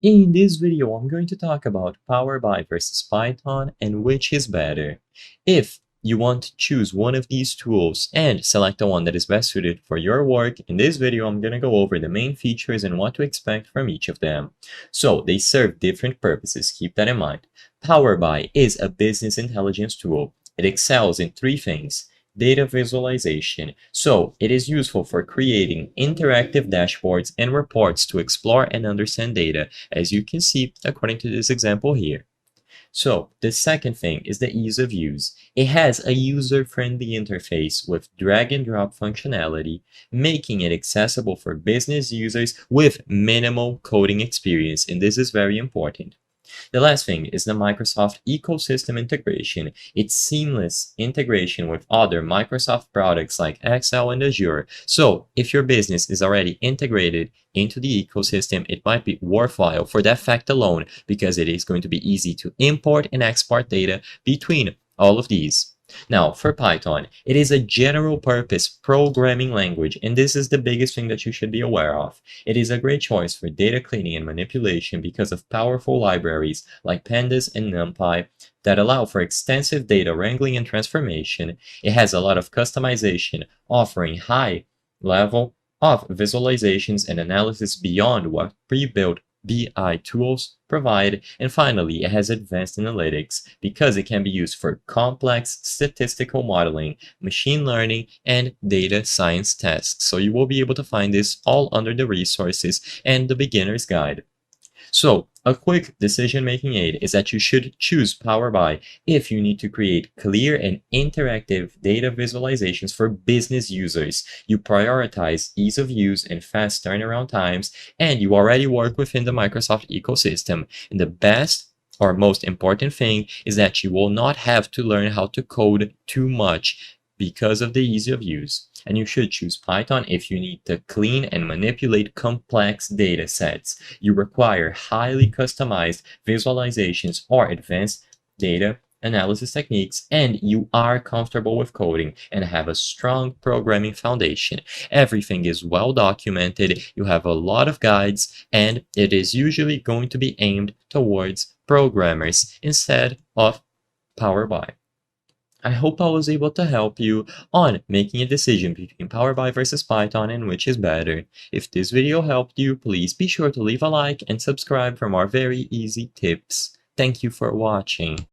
In this video, I'm going to talk about Power BI versus Python and which is better. If you want to choose one of these tools and select the one that is best suited for your work, in this video, I'm going to go over the main features and what to expect from each of them. So they serve different purposes, keep that in mind. Power BI is a business intelligence tool. It excels in three things. Data visualization. So it is useful for creating interactive dashboards and reports to explore and understand data, as you can see according to this example here. So the second thing is the ease of use. It has a user-friendly interface with drag and drop functionality, making it accessible for business users with minimal coding experience, and this is very important. The last thing is the Microsoft ecosystem integration. It's seamless integration with other Microsoft products like Excel and Azure. So if your business is already integrated into the ecosystem, it might be worthwhile for that fact alone because it is going to be easy to import and export data between all of these. Now, for Python, it is a general purpose programming language, and this is the biggest thing that you should be aware of. It is a great choice for data cleaning and manipulation because of powerful libraries like Pandas and NumPy that allow for extensive data wrangling and transformation. It has a lot of customization, offering high level of visualizations and analysis beyond what pre-built BI tools provide, and finally, it has advanced analytics because it can be used for complex statistical modeling, machine learning, and data science tasks. So you will be able to find this all under the resources and the beginner's guide. So, a quick decision-making aid is that you should choose Power BI if you need to create clear and interactive data visualizations for business users. You prioritize ease of use and fast turnaround times, and you already work within the Microsoft ecosystem. And the best or most important thing is that you will not have to learn how to code too much because of the ease of use. And you should choose Python if you need to clean and manipulate complex data sets. You require highly customized visualizations or advanced data analysis techniques, and you are comfortable with coding and have a strong programming foundation. Everything is well documented, you have a lot of guides, and it is usually going to be aimed towards programmers instead of Power BI. I hope I was able to help you on making a decision between Power BI versus Python and which is better. If this video helped you, please be sure to leave a like and subscribe for more very easy tips. Thank you for watching.